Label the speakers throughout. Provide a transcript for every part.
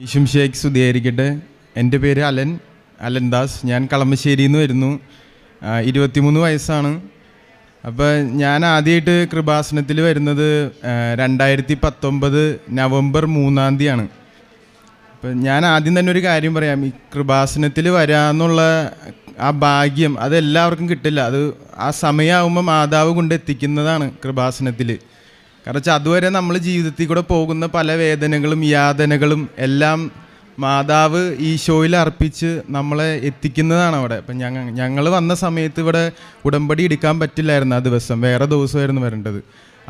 Speaker 1: ഈശുംശിഹായ്ക്ക് സ്തുതിയായിരിക്കട്ടെ. എൻ്റെ പേര് അലൻ ദാസ്. ഞാൻ കളമശ്ശേരിയിൽ നിന്ന് വരുന്നു. 23 വയസ്സാണ്. അപ്പോൾ ഞാൻ ആദ്യമായിട്ട് കൃപാസനത്തിൽ വരുന്നത് 2019 നവംബർ 3 അപ്പം ഞാൻ ആദ്യം തന്നെ ഒരു കാര്യം പറയാം. ഈ കൃപാസനത്തിൽ വരാമെന്നുള്ള ആ ഭാഗ്യം അതെല്ലാവർക്കും കിട്ടില്ല. അത് ആ സമയമാകുമ്പോൾ മാതാവ് കൊണ്ടെത്തിക്കുന്നതാണ് കൃപാസനത്തിൽ. കാരണം വെച്ചാൽ അതുവരെ നമ്മൾ ജീവിതത്തിൽ കൂടെ പോകുന്ന പല വേദനകളും യാതനകളും എല്ലാം മാതാവ് ഈശോയിൽ അർപ്പിച്ച് നമ്മളെ എത്തിക്കുന്നതാണ് അവിടെ. അപ്പം ഞങ്ങൾ വന്ന സമയത്ത് ഇവിടെ ഉടമ്പടി എടുക്കാൻ പറ്റില്ലായിരുന്നു. ആ ദിവസം വേറെ ദിവസമായിരുന്നു വരേണ്ടത്.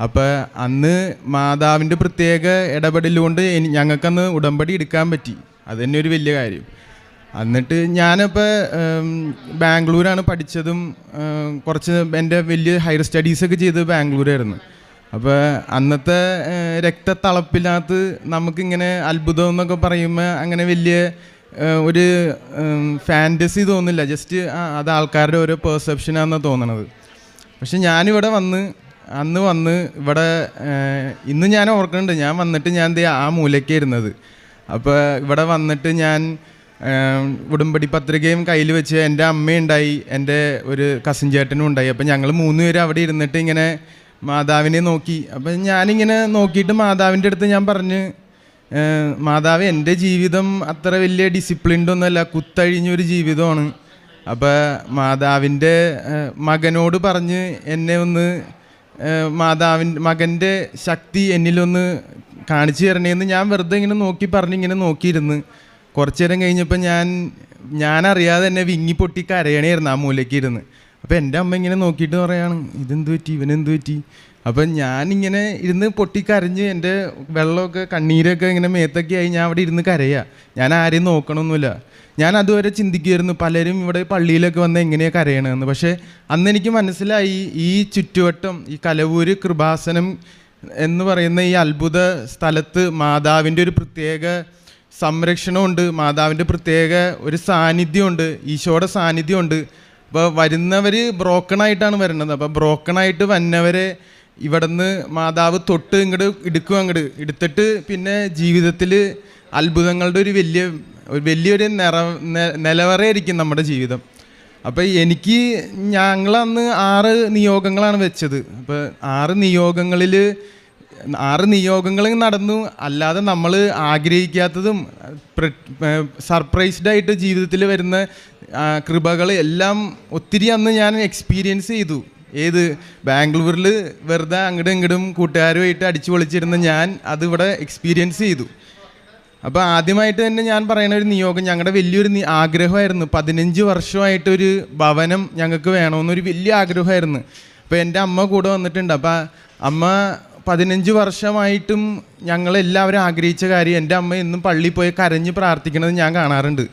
Speaker 1: അപ്പോൾ അന്ന് മാതാവിൻ്റെ പ്രത്യേക ഇടപെടലുകൊണ്ട് ഞങ്ങൾക്കന്ന് ഉടമ്പടി എടുക്കാൻ പറ്റി. അത് തന്നെ ഒരു വലിയ കാര്യം. എന്നിട്ട് ഞാനിപ്പോൾ ബാംഗ്ലൂരാണ് പഠിച്ചതും കുറച്ച് എൻ്റെ വലിയ ഹയർ സ്റ്റഡീസൊക്കെ ചെയ്ത് ബാംഗ്ലൂരായിരുന്നു. അപ്പോൾ അന്നത്തെ രക്തത്തളപ്പിനകത്ത് നമുക്കിങ്ങനെ അത്ഭുതം എന്നൊക്കെ പറയുമ്പോൾ അങ്ങനെ വലിയ ഒരു ഫാൻറ്റസി തോന്നില്ല. ജസ്റ്റ് അത് ആൾക്കാരുടെ ഓരോ പെർസെപ്ഷനാണെന്ന് തോന്നണത്. പക്ഷെ ഞാനിവിടെ അന്ന് വന്ന് ഇവിടെ ഇന്ന് ഞാൻ ഓർക്കുന്നുണ്ട്, ഞാൻ വന്നിട്ട് ഞാൻ ആ മൂലയ്ക്ക് ഇരുന്നത്. അപ്പോൾ ഇവിടെ വന്നിട്ട് ഞാൻ ഉടമ്പടി പത്രികയും കയ്യിൽ വെച്ച് എൻ്റെ അമ്മയുണ്ടായി, എൻ്റെ ഒരു കസിൻ ചേട്ടനും ഉണ്ടായി. അപ്പോൾ ഞങ്ങൾ 3 പേര് അവിടെ ഇരുന്നിട്ട് ഇങ്ങനെ മാതാവിനെ നോക്കി. അപ്പം ഞാനിങ്ങനെ നോക്കിയിട്ട് മാതാവിൻ്റെ അടുത്ത് ഞാൻ പറഞ്ഞ്, മാതാവ് എൻ്റെ ജീവിതം അത്ര വലിയ ഡിസിപ്ലിൻഡ് ഒന്നുമല്ല, കുത്തഴിഞ്ഞൊരു ജീവിതമാണ്. അപ്പോൾ മാതാവിൻ്റെ മകനോട് പറഞ്ഞ് എന്നെ ഒന്ന് മകൻ്റെ ശക്തി എന്നിലൊന്ന് കാണിച്ചു തരണേന്ന് ഞാൻ വെറുതെ ഇങ്ങനെ പറഞ്ഞിങ്ങനെ നോക്കിയിരുന്ന് കുറച്ചു നേരം കഴിഞ്ഞപ്പോൾ ഞാനറിയാതെ എന്നെ വിങ്ങി പൊട്ടി കരയണമായിരുന്നു ആ മൂലയ്ക്ക് ഇരുന്ന്. അപ്പോൾ എൻ്റെ അമ്മ ഇങ്ങനെ നോക്കിയിട്ട് പറയാണ്, ഇതെന്ത് പറ്റി, ഇവനെന്ത് പറ്റി? അപ്പം ഞാനിങ്ങനെ ഇരുന്ന് പൊട്ടിക്കരഞ്ഞ് എൻ്റെ വെള്ളമൊക്കെ കണ്ണീരൊക്കെ ഇങ്ങനെ മേത്തൊക്കെ ആയി ഞാൻ അവിടെ ഇരുന്ന് കരയുക. ഞാൻ ആരെയും നോക്കണമൊന്നുമില്ല. ഞാൻ അതുവരെ ചിന്തിക്കുമായിരുന്നു പലരും ഇവിടെ പള്ളിയിലൊക്കെ വന്ന് എങ്ങനെയാണ് കരയണമെന്ന്. പക്ഷേ അന്ന് എനിക്ക് മനസ്സിലായി, ഈ ചുറ്റുവട്ടം, ഈ കലവൂര് കൃപാസനം എന്ന് പറയുന്ന ഈ അത്ഭുത സ്ഥലത്ത് മാതാവിൻ്റെ ഒരു പ്രത്യേക സംരക്ഷണമുണ്ട്, മാതാവിൻ്റെ പ്രത്യേക ഒരു സാന്നിധ്യമുണ്ട്, ഈശോയുടെ സാന്നിധ്യമുണ്ട്. അപ്പോൾ വരുന്നവർ ബ്രോക്കണായിട്ടാണ് വരുന്നത്. അപ്പോൾ ബ്രോക്കണായിട്ട് വന്നവരെ ഇവിടുന്ന് മാതാവ് തൊട്ട് അങ്ങോട്ട് എടുത്തിട്ട് പിന്നെ ജീവിതത്തിൽ അത്ഭുതങ്ങളുടെ ഒരു വലിയൊരു നിലവറയായിരിക്കും നമ്മുടെ ജീവിതം. അപ്പോൾ ഞങ്ങളന്ന് 6 നിയോഗങ്ങളാണ് വെച്ചത്. അപ്പോൾ 6 നിയോഗങ്ങൾ നടന്നു. അല്ലാതെ നമ്മൾ ആഗ്രഹിക്കാത്തതും സർപ്രൈസ്ഡായിട്ട് ജീവിതത്തിൽ വരുന്ന കൃപകൾ എല്ലാം ഒത്തിരി അന്ന് ഞാൻ എക്സ്പീരിയൻസ് ചെയ്തു. ബാംഗ്ലൂരിൽ വെറുതെ അങ്ങോട്ടും ഇങ്ങോട്ടും കൂട്ടുകാരുമായിട്ട് അടിച്ചു പൊളിച്ചിരുന്ന ഞാൻ അതിവിടെ എക്സ്പീരിയൻസ് ചെയ്തു. അപ്പോൾ ആദ്യമായിട്ട് തന്നെ ഞാൻ പറയുന്ന ഒരു നിയോഗം, ഞങ്ങളുടെ വലിയൊരു ആഗ്രഹമായിരുന്നു. 15 വർഷമായിട്ടൊരു ഭവനം ഞങ്ങൾക്ക് വേണമെന്നൊരു വലിയ ആഗ്രഹമായിരുന്നു. അപ്പോൾ എൻ്റെ അമ്മ കൂടെ വന്നിട്ടുണ്ട്. അപ്പോൾ അമ്മ 15 വർഷമായിട്ടും ഞങ്ങളെല്ലാവരും ആഗ്രഹിച്ച കാര്യം, എൻ്റെ അമ്മ എന്നും പള്ളിയിൽ പോയി കരഞ്ഞ് പ്രാർത്ഥിക്കണത് ഞാൻ കാണാറുണ്ട്.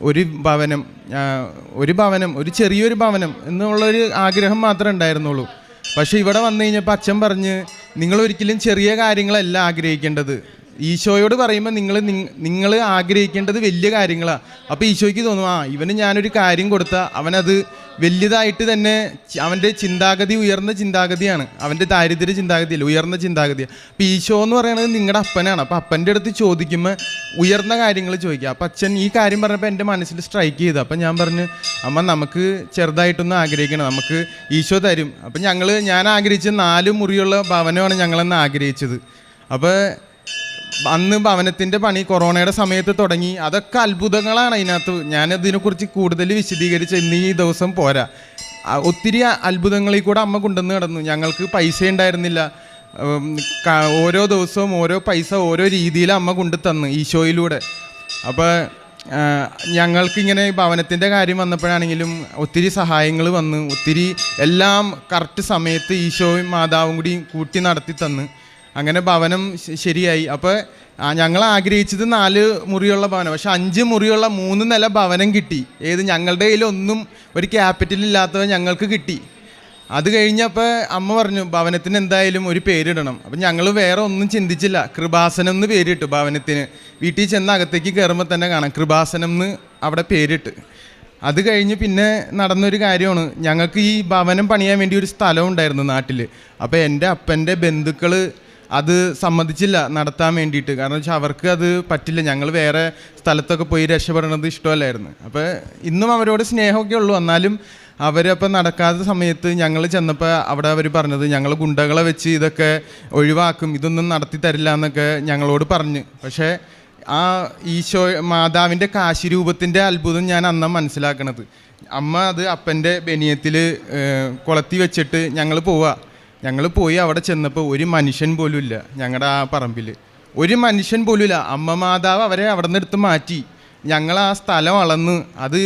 Speaker 1: ഒരു ഭവനം, ഒരു ചെറിയൊരു ഭവനം എന്നുള്ളൊരു ആഗ്രഹം മാത്രമേ ഉണ്ടായിരുന്നുള്ളൂ. പക്ഷേ ഇവിടെ വന്നു കഴിഞ്ഞപ്പോൾ അച്ഛൻ പറഞ്ഞ്, നിങ്ങളൊരിക്കലും ചെറിയ കാര്യങ്ങളല്ല ആഗ്രഹിക്കേണ്ടത്. ഈശോയോട് പറയുമ്പോൾ നിങ്ങൾ ആഗ്രഹിക്കേണ്ടത് വലിയ കാര്യങ്ങളാണ്. അപ്പോൾ ഈശോയ്ക്ക് തോന്നും, ഇവന് ഞാനൊരു കാര്യം കൊടുത്താൽ അവനത് വലിയതായിട്ട് തന്നെ, അവൻ്റെ ചിന്താഗതി ഉയർന്ന ചിന്താഗതിയാണ്, അവൻ്റെ ദാരിദ്ര്യ ചിന്താഗതിയല്ല, ഉയർന്ന ചിന്താഗതിയാണ്. അപ്പോൾ ഈശോ എന്ന് പറയുന്നത് നിങ്ങളുടെ അപ്പനാണ്. അപ്പോൾ അപ്പൻ്റെ അടുത്ത് ചോദിക്കുമ്പോൾ ഉയർന്ന കാര്യങ്ങൾ ചോദിക്കുക. അപ്പോൾ അച്ഛൻ ഈ കാര്യം പറഞ്ഞപ്പോൾ എൻ്റെ മനസ്സിൽ സ്ട്രൈക്ക് ചെയ്തു. അപ്പം ഞാൻ പറഞ്ഞു, അമ്മ നമുക്ക് ചെറുതായിട്ടൊന്ന് ആഗ്രഹിക്കണം, നമുക്ക് ഈശോ തരും. അപ്പം ഞാൻ ആഗ്രഹിച്ച 4 മുറിയുള്ള ഭവനമാണ് ഞങ്ങളന്ന് ആഗ്രഹിച്ചത്. അപ്പോൾ അന്ന് ഭവനത്തിൻ്റെ പണി കൊറോണയുടെ സമയത്ത് തുടങ്ങി. അതൊക്കെ അത്ഭുതങ്ങളാണ് അതിനകത്ത്. ഞാനതിനെക്കുറിച്ച് കൂടുതൽ വിശദീകരിച്ച് ഇന്ന് ഈ ദിവസം പോരാ. ഒത്തിരി അത്ഭുതങ്ങളിൽ കൂടെ അമ്മ കൊണ്ടുവന്ന് കിടന്നു. ഞങ്ങൾക്ക് പൈസ ഉണ്ടായിരുന്നില്ല. ഓരോ ദിവസവും ഓരോ പൈസ ഓരോ രീതിയിൽ അമ്മ കൊണ്ടു തന്നു ഈശോയിലൂടെ. അപ്പോൾ ഞങ്ങൾക്കിങ്ങനെ ഭവനത്തിൻ്റെ കാര്യം വന്നപ്പോഴാണെങ്കിലും ഒത്തിരി സഹായങ്ങൾ വന്ന്, ഒത്തിരി എല്ലാം കറക്റ്റ് സമയത്ത് ഈശോയും മാതാവും കൂട്ടി നടത്തി തന്ന്. അങ്ങനെ ഭവനം ശരിയായി. അപ്പോൾ ഞങ്ങൾ ആഗ്രഹിച്ചത് 4 മുറിയുള്ള ഭവനം, പക്ഷെ 5 മുറിയുള്ള 3 നില ഭവനം കിട്ടി. ഞങ്ങളുടെ കയ്യിലൊന്നും ഒരു ക്യാപിറ്റൽ ഇല്ലാത്തവ ഞങ്ങൾക്ക് കിട്ടി. അത് കഴിഞ്ഞപ്പോൾ അമ്മ പറഞ്ഞു, ഭവനത്തിന് എന്തായാലും ഒരു പേരിടണം. അപ്പം ഞങ്ങൾ വേറെ ഒന്നും ചിന്തിച്ചില്ല, കൃപാസനം എന്ന് പേരിട്ടു ഭവനത്തിന്. വീട്ടിൽ ചെന്ന് അകത്തേക്ക് കയറുമ്പോൾ തന്നെ കാണാം കൃപാസനം എന്ന് അവിടെ പേരിട്ട്. അത് കഴിഞ്ഞ് പിന്നെ നടന്നൊരു കാര്യമാണ്, ഞങ്ങൾക്ക് ഈ ഭവനം പണിയാൻ വേണ്ടി ഒരു സ്ഥലം ഉണ്ടായിരുന്നു നാട്ടിൽ. അപ്പോൾ എൻ്റെ അപ്പൻ്റെ ബന്ധുക്കൾ അത് സമ്മതിച്ചില്ല നടത്താൻ വേണ്ടിയിട്ട്. കാരണം വെച്ചാൽ അവർക്ക് അത് പറ്റില്ല, ഞങ്ങൾ വേറെ സ്ഥലത്തൊക്കെ പോയി രക്ഷപ്പെടണത് ഇഷ്ടമല്ലായിരുന്നു. അപ്പോൾ ഇന്നും അവരോട് സ്നേഹമൊക്കെ ഉള്ളൂ. എന്നാലും അവരപ്പോൾ നടക്കാത്ത സമയത്ത് ഞങ്ങൾ ചെന്നപ്പോൾ അവിടെ അവർ പറഞ്ഞത് ഞങ്ങൾ ഗുണ്ടകളെ വെച്ച് ഇതൊക്കെ ഒഴിവാക്കും, ഇതൊന്നും നടത്തി തരില്ല എന്നൊക്കെ ഞങ്ങളോട് പറഞ്ഞു. പക്ഷേ ആ ഈശോ മാതാവിൻ്റെ കാശിരൂപത്തിൻ്റെ അത്ഭുതം ഞാൻ അന്ന് മനസ്സിലാക്കണത്. അമ്മ അത് അപ്പൻ്റെ ബനിയത്തിൽ കൊളത്തി വെച്ചിട്ട് ഞങ്ങൾ പോയി അവിടെ ചെന്നപ്പോൾ ഒരു മനുഷ്യൻ പോലും ഇല്ല. ഞങ്ങളുടെ ആ പറമ്പിൽ ഒരു മനുഷ്യൻ പോലും ഇല്ല. അമ്മ മാതാവ് അവരെ അവിടെ നിന്ന് എടുത്ത് മാറ്റി. ഞങ്ങൾ ആ സ്ഥലം അളന്ന് അത്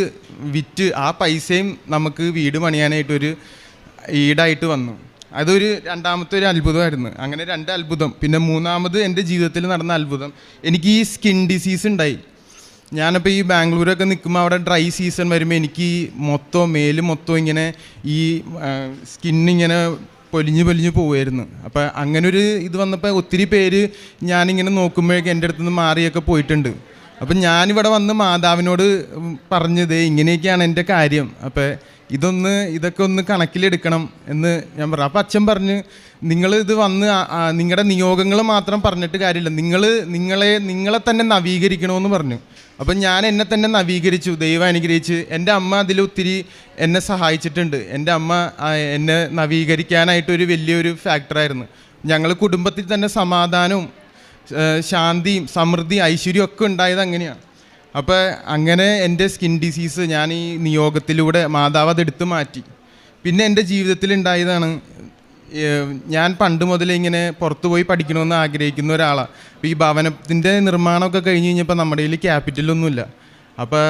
Speaker 1: വിറ്റ് ആ പൈസയും നമുക്ക് വീട് പണിയാനായിട്ടൊരു ഈടായിട്ട് വന്നു. അതൊരു രണ്ടാമത്തെ ഒരു അത്ഭുതമായിരുന്നു. അങ്ങനെ 2 അത്ഭുതം. പിന്നെ മൂന്നാമത് എൻ്റെ ജീവിതത്തിൽ നടന്ന അത്ഭുതം, എനിക്ക് ഈ സ്കിൻ ഡിസീസ് ഉണ്ടായി. ഞാനപ്പോൾ ഈ ബാംഗ്ലൂരൊക്കെ നിൽക്കുമ്പോൾ അവിടെ ഡ്രൈ സീസൺ വരുമ്പോൾ എനിക്ക് മേല് മൊത്തം ഇങ്ങനെ ഈ സ്കിന്നിങ്ങനെ പൊലിഞ്ഞ് പോവുമായിരുന്നു. അപ്പോൾ അങ്ങനൊരു ഇത് വന്നപ്പോൾ ഒത്തിരി പേര് ഞാനിങ്ങനെ നോക്കുമ്പോഴേക്കും എൻ്റെ അടുത്ത് നിന്ന് മാറിയൊക്കെ പോയിട്ടുണ്ട്. അപ്പം ഞാനിവിടെ വന്ന് മാതാവിനോട് പറഞ്ഞത് ഇങ്ങനെയൊക്കെയാണ് എൻ്റെ കാര്യം, അപ്പോൾ ഇതൊക്കെ ഒന്ന് കണക്കിലെടുക്കണം എന്ന് ഞാൻ പറഞ്ഞു. അപ്പം അച്ഛൻ പറഞ്ഞ് നിങ്ങളിത് വന്ന് നിങ്ങളുടെ നിയോഗങ്ങൾ മാത്രം പറഞ്ഞിട്ട് കാര്യമില്ല, നിങ്ങളെ തന്നെ നവീകരിക്കണമെന്ന് പറഞ്ഞു. അപ്പം ഞാൻ എന്നെ തന്നെ നവീകരിച്ചു, ദൈവം അനുഗ്രഹിച്ച്. എൻ്റെ അമ്മ അതിലൊത്തിരി എന്നെ സഹായിച്ചിട്ടുണ്ട്. എൻ്റെ അമ്മ എന്നെ നവീകരിക്കാനായിട്ടൊരു വലിയൊരു ഫാക്ടറായിരുന്നു. ഞങ്ങൾ കുടുംബത്തിൽ തന്നെ സമാധാനവും ശാന്തിയും സമൃദ്ധി ഐശ്വര്യം ഒക്കെ ഉണ്ടായത് അങ്ങനെയാണ്. അപ്പോൾ അങ്ങനെ എൻ്റെ സ്കിൻ ഡിസീസ് ഞാൻ ഈ നിയോഗത്തിലൂടെ മാതാവ് അതെടുത്ത് മാറ്റി. പിന്നെ എൻ്റെ ജീവിതത്തിൽ ഉണ്ടായതാണ്, ഞാൻ പണ്ട് മുതലേ ഇങ്ങനെ പുറത്തു പോയി പഠിക്കണമെന്ന് ആഗ്രഹിക്കുന്ന ഒരാളാണ്. അപ്പോൾ ഈ ഭവനത്തിൻ്റെ നിർമ്മാണമൊക്കെ കഴിഞ്ഞ് കഴിഞ്ഞപ്പോൾ നമ്മുടെ കയ്യിൽ ക്യാപിറ്റലൊന്നുമില്ല. അപ്പോൾ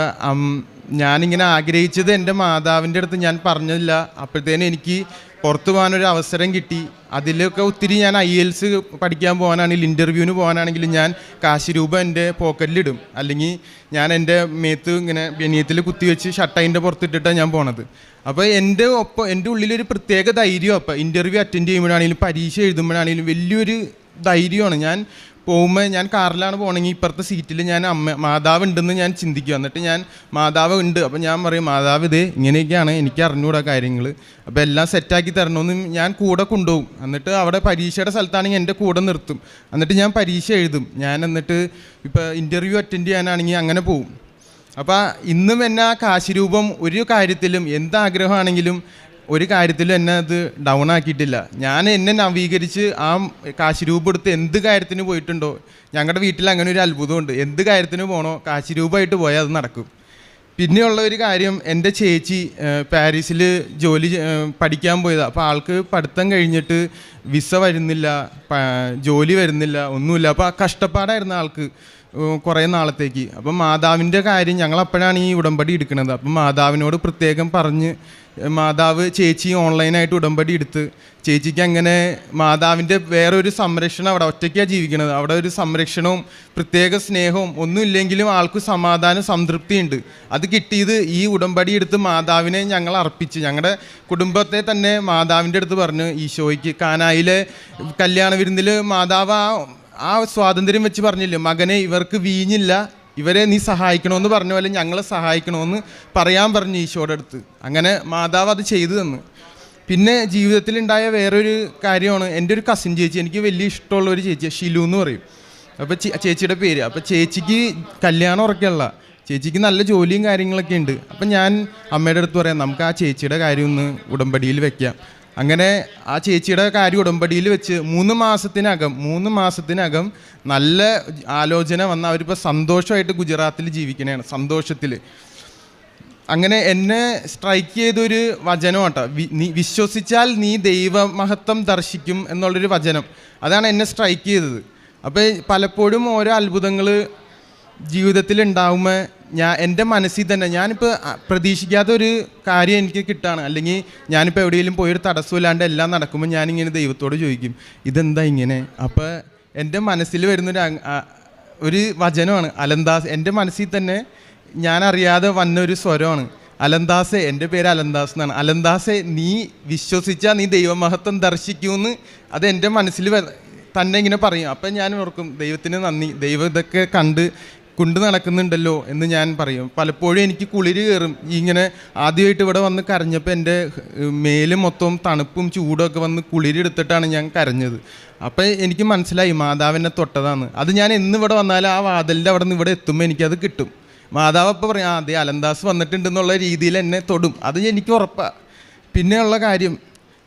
Speaker 1: ഞാനിങ്ങനെ ആഗ്രഹിച്ചത് എൻ്റെ മാതാവിൻ്റെ അടുത്ത് ഞാൻ പറഞ്ഞില്ല. അപ്പോഴത്തേനും എനിക്ക് പുറത്തു പോകാനൊരു അവസരം കിട്ടി. അതിലൊക്കെ ഒത്തിരി ഞാൻ IELTS പഠിക്കാൻ പോകാനാണെങ്കിലും ഇൻ്റർവ്യൂവിന് പോകാനാണെങ്കിലും ഞാൻ കാശ് രൂപ എൻ്റെ പോക്കറ്റിലിടും, അല്ലെങ്കിൽ ഞാൻ എൻ്റെ മേത്ത് ഇങ്ങനെ ബനിയത്തിൽ കുത്തിവെച്ച് ഷട്ടൈൻ്റെ പുറത്തിട്ടിട്ടാണ് ഞാൻ പോണത്. അപ്പോൾ എൻ്റെ ഉള്ളിലൊരു പ്രത്യേക ധൈര്യം. അപ്പോൾ ഇൻ്റർവ്യൂ അറ്റൻഡ് ചെയ്യുമ്പോഴാണെങ്കിലും പരീക്ഷ എഴുതുമ്പോഴാണെങ്കിലും വലിയൊരു ധൈര്യമാണ്. ഞാൻ പോകുമ്പോൾ ഞാൻ കാറിലാണ് പോകണമെങ്കിൽ ഇപ്പുറത്തെ സീറ്റിൽ ഞാൻ മാതാവ് ഉണ്ടെന്ന് ഞാൻ ചിന്തിക്കുക. എന്നിട്ട് ഞാൻ മാതാവ് ഉണ്ട്, അപ്പോൾ ഞാൻ പറയും മാതാവ് ഇതേ ഇങ്ങനെയൊക്കെയാണ്, എനിക്ക് അറിഞ്ഞുകൂടാ കാര്യങ്ങൾ, അപ്പോൾ എല്ലാം സെറ്റാക്കി തരണമെന്ന് ഞാൻ കൂടെ കൊണ്ടുപോകും. എന്നിട്ട് അവിടെ പരീക്ഷയുടെ സ്ഥലത്താണെങ്കിൽ എൻ്റെ കൂടെ നിർത്തും. എന്നിട്ട് ഞാൻ പരീക്ഷ എഴുതും. ഞാൻ എന്നിട്ട് ഇപ്പോൾ ഇൻ്റർവ്യൂ അറ്റൻഡ് ചെയ്യാനാണെങ്കിൽ അങ്ങനെ പോകും. അപ്പോൾ ഇന്നും എന്നെ ആ കാശിരൂപം ഒരു കാര്യത്തിലും എന്താഗ്രഹമാണെങ്കിലും ഒരു കാര്യത്തിലും എന്നെ അത് ഡൗൺ ആക്കിയിട്ടില്ല. ഞാൻ എന്നെ നവീകരിച്ച് ആ കാശിരൂപം എടുത്ത് എന്ത് കാര്യത്തിന് പോയിട്ടുണ്ടോ, ഞങ്ങളുടെ വീട്ടിൽ അങ്ങനെ ഒരു അത്ഭുതമുണ്ട്, എന്ത് കാര്യത്തിന് പോകണോ കാശിരൂപമായിട്ട് പോയാൽ അത് നടക്കും. പിന്നെയുള്ള ഒരു കാര്യം, എൻ്റെ ചേച്ചി പാരീസിൽ പഠിക്കാൻ പോയതാണ്. അപ്പോൾ ആൾക്ക് പഠിത്തം കഴിഞ്ഞിട്ട് വിസ വരുന്നില്ല, ജോലി വരുന്നില്ല, ഒന്നുമില്ല. അപ്പോൾ ആ കഷ്ടപ്പാടായിരുന്നു ആൾക്ക് കുറേ നാളത്തേക്ക്. അപ്പം മാതാവിൻ്റെ കാര്യം ഞങ്ങളപ്പോഴാണ് ഈ ഉടമ്പടി എടുക്കുന്നത്. അപ്പം മാതാവിനോട് പ്രത്യേകം പറഞ്ഞ് മാതാവ് ചേച്ചി ഓൺലൈനായിട്ട് ഉടമ്പടി എടുത്ത് ചേച്ചിക്ക് അങ്ങനെ മാതാവിൻ്റെ വേറൊരു സംരക്ഷണം, അവിടെ ഒറ്റയ്ക്കാണ് ജീവിക്കുന്നത്, അവിടെ ഒരു സംരക്ഷണവും പ്രത്യേക സ്നേഹവും ഒന്നുമില്ലെങ്കിലും ആൾക്ക് സമാധാനം സംതൃപ്തിയുണ്ട്. അത് കിട്ടിയത് ഈ ഉടമ്പടി എടുത്ത് മാതാവിനെ ഞങ്ങൾ അർപ്പിച്ച് ഞങ്ങളുടെ കുടുംബത്തെ തന്നെ മാതാവിൻ്റെ അടുത്ത് പറഞ്ഞു. ഈശോയ്ക്ക് കാനായിലെ കല്യാണ വിരുന്നിൽ മാതാവ് ആ സ്വാതന്ത്ര്യം വെച്ച് പറഞ്ഞില്ലേ, മകനെ ഇവർക്ക് വീഞ്ഞില്ല, ഇവരെ നീ സഹായിക്കണമെന്ന് പറഞ്ഞ പോലെ ഞങ്ങളെ സഹായിക്കണമെന്ന് പറയാൻ പറഞ്ഞു ഈശോയുടെ അടുത്ത്. അങ്ങനെ മാതാവ് അത് ചെയ്തു തന്നു. പിന്നെ ജീവിതത്തിലുണ്ടായ വേറൊരു കാര്യമാണ്, എൻ്റെ ഒരു കസിൻ ചേച്ചി, എനിക്ക് വലിയ ഇഷ്ടമുള്ള ഒരു ചേച്ചി, ഷിലു എന്ന് പറയും. അപ്പോൾ ചേച്ചിയുടെ പേര്. അപ്പോൾ ചേച്ചിക്ക് കല്യാണം ഉറക്കല്ല, ചേച്ചിക്ക് നല്ല ജോലിയും കാര്യങ്ങളൊക്കെ ഉണ്ട്. അപ്പം ഞാൻ അമ്മയുടെ അടുത്ത് പറയാം, നമുക്ക് ആ ചേച്ചിയുടെ കാര്യം ഒന്ന് ഉടമ്പടിയിൽ വെക്കാം. അങ്ങനെ ആ ചേച്ചിയുടെ കാര്യം ഉടമ്പടിയിൽ വെച്ച് 3 മാസത്തിനകം നല്ല ആലോചന വന്ന അവരിപ്പോൾ സന്തോഷമായിട്ട് ഗുജറാത്തിൽ ജീവിക്കണതാണ്, സന്തോഷത്തിൽ. അങ്ങനെ എന്നെ സ്ട്രൈക്ക് ചെയ്തൊരു വചനം കേട്ടോ, നീ വിശ്വസിച്ചാൽ നീ ദൈവമഹത്വം ദർശിക്കും എന്നുള്ളൊരു വചനം, അതാണ് എന്നെ സ്ട്രൈക്ക് ചെയ്തത്. അപ്പോൾ പലപ്പോഴും ഓരോ അത്ഭുതങ്ങൾ ജീവിതത്തിൽ ഉണ്ടാകുമ്പോൾ എൻ്റെ മനസ്സിൽ തന്നെ ഞാനിപ്പോൾ പ്രതീക്ഷിക്കാത്തൊരു കാര്യം എനിക്ക് കിട്ടുകയാണ്, അല്ലെങ്കിൽ ഞാനിപ്പോൾ എവിടെയെങ്കിലും പോയൊരു തടസ്സമില്ലാണ്ട് എല്ലാം നടക്കുമ്പോൾ ഞാനിങ്ങനെ ദൈവത്തോട് ചോദിക്കും ഇതെന്താ ഇങ്ങനെ. അപ്പോൾ എൻ്റെ മനസ്സിൽ വരുന്നൊരു വചനമാണ് അലന്താസ്. എൻ്റെ മനസ്സിൽ തന്നെ ഞാനറിയാതെ വന്നൊരു സ്വരമാണ് അലന്താസെ. എൻ്റെ പേര് അലന്താസ് എന്നാണ്. അലന്താസെ, നീ വിശ്വസിച്ചാൽ നീ ദൈവമഹത്വം ദർശിക്കുമെന്ന് അത് എൻ്റെ മനസ്സിൽ തന്നെ ഇങ്ങനെ പറയും. അപ്പം ഞാൻ ഓർക്കും ദൈവത്തിന് നന്ദി, ദൈവം ഇതൊക്കെ കൊണ്ട് നടക്കുന്നുണ്ടല്ലോ എന്ന് ഞാൻ പറയും. പലപ്പോഴും എനിക്ക് കുളിര് കയറും. ഇങ്ങനെ ആദ്യമായിട്ട് ഇവിടെ വന്ന് കരഞ്ഞപ്പോൾ എൻ്റെ മേല് മൊത്തം തണുപ്പും ചൂടും ഒക്കെ വന്ന് കുളിരെടുത്തിട്ടാണ് ഞാൻ കരഞ്ഞത്. അപ്പം എനിക്ക് മനസ്സിലായി മാതാവിനെ തൊട്ടതാണ്. അത് ഞാൻ എന്നിവിടെ വന്നാലും ആ വാതിലിൻ്റെ അവിടെ നിന്ന് ഇവിടെ എത്തുമ്പോൾ എനിക്കത് കിട്ടും. മാതാവ് അപ്പോൾ പറയും അതെ അലൻദാസ് വന്നിട്ടുണ്ടെന്നുള്ള രീതിയിൽ എന്നെ തൊടും. അത് എനിക്ക് ഉറപ്പാണ്. പിന്നെയുള്ള കാര്യം,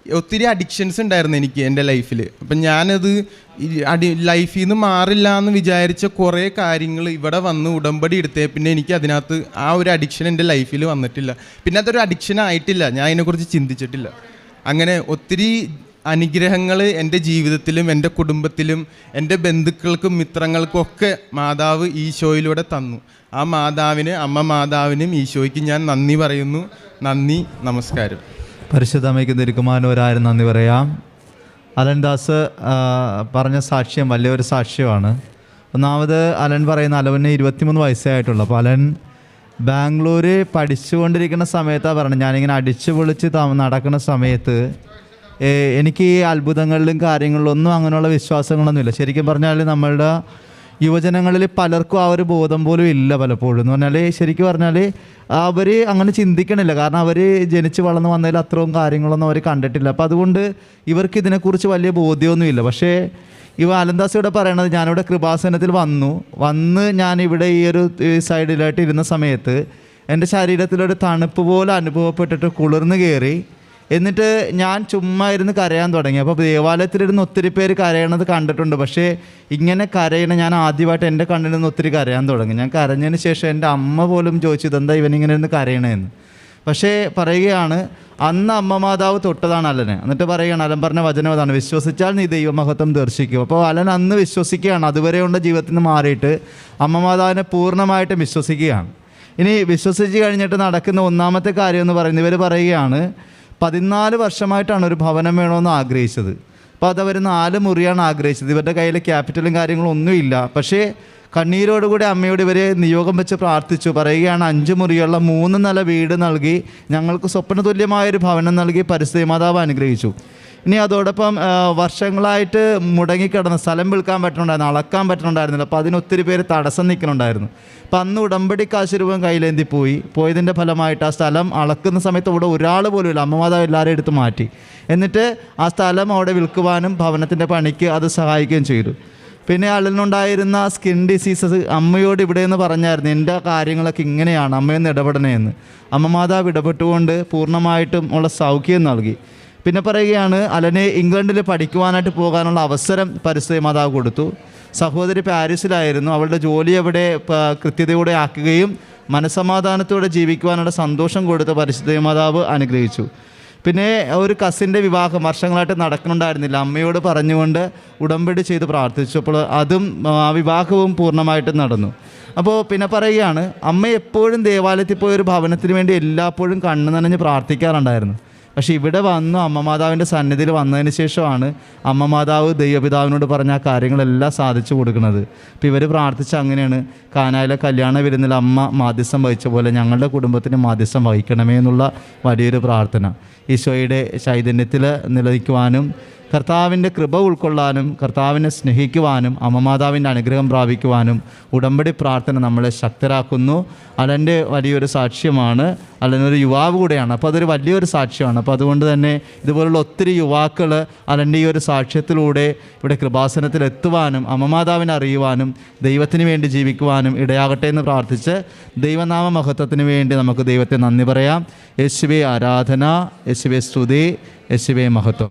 Speaker 1: ഒത്തിരി അഡിക്ഷൻസ് ഉണ്ടായിരുന്നു എനിക്ക് എൻ്റെ ലൈഫിൽ. അപ്പം ഞാനത് ലൈഫിൽ നിന്ന് മാറില്ല എന്ന് വിചാരിച്ച കുറേ കാര്യങ്ങൾ ഇവിടെ വന്ന് ഉടമ്പടി എടുത്തേ പിന്നെ എനിക്ക് അതിനകത്ത് ആ ഒരു അഡിക്ഷൻ എൻ്റെ ലൈഫിൽ വന്നിട്ടില്ല. പിന്നെ അതൊരു അഡിക്ഷൻ ആയിട്ടില്ല, ഞാൻ അതിനെക്കുറിച്ച് ചിന്തിച്ചിട്ടില്ല. അങ്ങനെ ഒത്തിരി അനുഗ്രഹങ്ങൾ എൻ്റെ ജീവിതത്തിലും എൻ്റെ കുടുംബത്തിലും എൻ്റെ ബന്ധുക്കൾക്കും മിത്രങ്ങൾക്കും ഒക്കെ മാതാവ് ഈശോയിലൂടെ തന്നു. ആ മാതാവിന്, അമ്മ മാതാവിനും ഈശോയ്ക്ക് ഞാൻ നന്ദി പറയുന്നു. നന്ദി, നമസ്കാരം.
Speaker 2: പരിശുദ്ധ അമ്മയ്ക്ക് തിരുക്കുമാരനൊരായിരം നന്ദി പറയാം. അലൻദാസ് പറഞ്ഞ സാക്ഷ്യം വലിയൊരു സാക്ഷ്യമാണ്. ഒന്നാമത് അലൻ പറയുന്ന അലവന് 23 വയസ്സേ ആയിട്ടുള്ളൂ. അപ്പോൾ അലൻ ബാംഗ്ലൂർ പഠിച്ചുകൊണ്ടിരിക്കുന്ന സമയത്താണ് പറഞ്ഞത്, ഞാനിങ്ങനെ അടിച്ചു പൊളിച്ച് നടക്കുന്ന സമയത്ത് എനിക്ക് ഈ അത്ഭുതങ്ങളിലും കാര്യങ്ങളിലൊന്നും അങ്ങനെയുള്ള വിശ്വാസങ്ങളൊന്നുമില്ല. ശരിക്കും പറഞ്ഞാൽ നമ്മളുടെ യുവജനങ്ങളിൽ പലർക്കും ആ ഒരു ബോധം പോലും ഇല്ല പലപ്പോഴും. എന്ന് പറഞ്ഞാൽ ശരിക്കും പറഞ്ഞാൽ അവർ അങ്ങനെ ചിന്തിക്കണില്ല. കാരണം അവർ ജനിച്ച് വളർന്ന് വന്നതിൽ അത്രയും കാര്യങ്ങളൊന്നും അവർ കണ്ടിട്ടില്ല. അപ്പോൾ അതുകൊണ്ട് ഇവർക്ക് ഇതിനെക്കുറിച്ച് വലിയ ബോധ്യമൊന്നുമില്ല. പക്ഷേ അലൻദാസ് ഇവിടെ പറയണത്, ഞാനിവിടെ കൃപാസനത്തിൽ വന്ന് ഞാനിവിടെ ഈ ഒരു സൈഡിലായിട്ട് ഇരുന്ന സമയത്ത് എൻ്റെ ശരീരത്തിലൊരു തണുപ്പ് പോലെ അനുഭവപ്പെട്ടിട്ട് കുളിർന്ന് കയറി. എന്നിട്ട് ഞാൻ ചുമ്മാ ഇരുന്ന് കരയാൻ തുടങ്ങി. അപ്പോൾ ദേവാലയത്തിലിരുന്ന് ഒത്തിരി പേര് കരയണത് കണ്ടിട്ടുണ്ട്. പക്ഷേ ഇങ്ങനെ കരയണ ഞാൻ ആദ്യമായിട്ട് എൻ്റെ കണ്ണിൽ നിന്ന് ഒത്തിരി കരയാൻ തുടങ്ങി. ഞാൻ കരഞ്ഞതിന് ശേഷം എൻ്റെ അമ്മ പോലും ചോദിച്ചു ഇതെന്താ ഇവനിങ്ങനെ ഇരുന്ന് കരയണേന്ന്. പക്ഷേ പറയുകയാണ്, അന്ന് അമ്മ മാതാവ് തൊട്ടതാണ് അലനെ. എന്നിട്ട് പറയുകയാണ്, അലൻ പറഞ്ഞ വചനം അതാണ്, വിശ്വസിച്ചാൽ നീ ദൈവമഹത്വം ദർശിക്കും. അപ്പോൾ അലൻ അന്ന് വിശ്വസിക്കുകയാണ്. അതുവരെയുള്ള ജീവിതത്തിൽ നിന്ന് മാറിയിട്ട് അമ്മ മാതാവിനെ പൂർണ്ണമായിട്ടും വിശ്വസിക്കുകയാണ്. ഇനി വിശ്വസിച്ച് കഴിഞ്ഞിട്ട് നടക്കുന്ന ഒന്നാമത്തെ കാര്യം എന്ന് പറയുന്നത്, ഇവർ പറയുകയാണ് 14 വർഷമായിട്ടാണ് ഒരു ഭവനം വേണമെന്ന് ആഗ്രഹിച്ചത്. അപ്പോൾ അതവർ 4 മുറിയാണ് ആഗ്രഹിച്ചത്. ഇവരുടെ കയ്യിൽ ക്യാപിറ്റലും കാര്യങ്ങളും ഒന്നുമില്ല. പക്ഷേ കണ്ണീരോടുകൂടി അമ്മയോട് ഇവരെ നിയോഗം വെച്ച് പ്രാർത്ഥിച്ചു. പറയുകയാണ്, 5 മുറിയുള്ള 3 നില വീട് നൽകി ഞങ്ങൾക്ക് സ്വപ്നതുല്യമായൊരു ഭവനം നൽകി പരിസ്ഥിതി മാതാവ് അനുഗ്രഹിച്ചു. ഇനി അതോടൊപ്പം വർഷങ്ങളായിട്ട് മുടങ്ങിക്കിടന്ന സ്ഥലം വിൽക്കാൻ പറ്റുന്നുണ്ടായിരുന്നു, അളക്കാൻ പറ്റുന്നുണ്ടായിരുന്നില്ല. അപ്പോൾ അതിനൊത്തിരി പേര് തടസ്സം നിൽക്കുന്നുണ്ടായിരുന്നു. അപ്പം അന്ന് ഉടമ്പടി കാശ് രൂപം കയ്യിലേന്തി പോയതിൻ്റെ ഫലമായിട്ട് ആ സ്ഥലം അളക്കുന്ന സമയത്ത് ഇവിടെ ഒരാൾ പോലും ഇല്ല. അമ്മമാതാവ് എല്ലാവരും എടുത്ത് മാറ്റി. എന്നിട്ട് ആ സ്ഥലം അവിടെ വിൽക്കുവാനും ഭവനത്തിൻ്റെ പണിക്ക് അത് സഹായിക്കുകയും ചെയ്തു. പിന്നെ അലനുണ്ടായിരുന്ന സ്കിൻ ഡിസീസസ് അമ്മയോട് ഇവിടെ നിന്ന് പറഞ്ഞായിരുന്നു, എൻ്റെ കാര്യങ്ങളൊക്കെ ഇങ്ങനെയാണ്, അമ്മയൊന്ന് ഇടപെടണേന്ന്. അമ്മ മാതാവ് ഇടപെട്ടുകൊണ്ട് പൂർണ്ണമായിട്ടും ഉള്ള സൗഖ്യം നൽകി. പിന്നെ പറയുകയാണ്, അലനെ ഇംഗ്ലണ്ടിൽ പഠിക്കുവാനായിട്ട് പോകാനുള്ള അവസരം പരിസ്ഥിതി മാതാവ് കൊടുത്തു. സഹോദരി പാരീസിലായിരുന്നു. അവളുടെ ജോലി അവിടെ കൃത്യതയോടെ ആക്കുകയും മനസ്സമാധാനത്തോടെ ജീവിക്കുവാനുള്ള സന്തോഷം കൊടുത്ത് പരിസ്ഥിതി മാതാവ് അനുഗ്രഹിച്ചു. പിന്നെ ഒരു കസിൻ്റെ വിവാഹം വർഷങ്ങളായിട്ട് നടക്കുന്നുണ്ടായിരുന്നില്ല. അമ്മയോട് പറഞ്ഞുകൊണ്ട് ഉടമ്പടി ചെയ്ത് പ്രാർത്ഥിച്ചു. അപ്പോൾ അതും ആ വിവാഹവും പൂർണ്ണമായിട്ടും നടന്നു. അപ്പോൾ പിന്നെ പറയുകയാണ്, അമ്മ എപ്പോഴും ദേവാലയത്തിൽ പോയൊരു ഭവനത്തിന് വേണ്ടി എല്ലായ്പ്പോഴും കണ്ണു നനഞ്ഞ് പ്രാർത്ഥിക്കാറുണ്ടായിരുന്നു. പക്ഷേ ഇവിടെ വന്നു അമ്മ മാതാവിൻ്റെ സന്നിധിയിൽ വന്നതിന് ശേഷമാണ് അമ്മ മാതാവ് ദൈവപിതാവിനോട് പറഞ്ഞ ആ കാര്യങ്ങളെല്ലാം സാധിച്ചു കൊടുക്കുന്നത്. അപ്പോൾ ഇവർ പ്രാർത്ഥിച്ച അങ്ങനെയാണ്, കാനായിലെ കല്യാണ വിരുന്നിൽ അമ്മ മാധ്യസ്ഥം വഹിച്ച പോലെ ഞങ്ങളുടെ കുടുംബത്തിന് മാധ്യസ്ഥം വഹിക്കണമേ എന്നുള്ള വലിയൊരു പ്രാർത്ഥന. ഈശോയുടെ ചൈതന്യത്തിൽ നിലനിൽക്കുവാനും കർത്താവിൻ്റെ കൃപ ഉൾക്കൊള്ളാനും കർത്താവിനെ സ്നേഹിക്കുവാനും അമ്മമാതാവിൻ്റെ അനുഗ്രഹം പ്രാപിക്കുവാനും ഉടമ്പടി പ്രാർത്ഥന നമ്മളെ ശക്തരാക്കുന്നു. അലൻ്റെ വലിയൊരു സാക്ഷ്യമാണ്. അലനൊരു യുവാവ് കൂടെയാണ്. അപ്പോൾ അതൊരു വലിയൊരു സാക്ഷ്യമാണ്. അപ്പോൾ അതുകൊണ്ട് തന്നെ ഇതുപോലുള്ള ഒത്തിരി യുവാക്കൾ അലൻ്റെ ഈ ഒരു സാക്ഷ്യത്തിലൂടെ ഇവിടെ കൃപാസനത്തിൽ എത്തുവാനും അമ്മമാതാവിനെ അറിയുവാനും ദൈവത്തിന് വേണ്ടി ജീവിക്കുവാനും ഇടയാകട്ടെ എന്ന് പ്രാർത്ഥിച്ച് ദൈവനാമ മഹത്വത്തിന് വേണ്ടി നമുക്ക് ദൈവത്തെ നന്ദി പറയാം. യേശുവേ ആരാധന, യേശുവേ സ്തുതി, യേശുവേ മഹത്വം.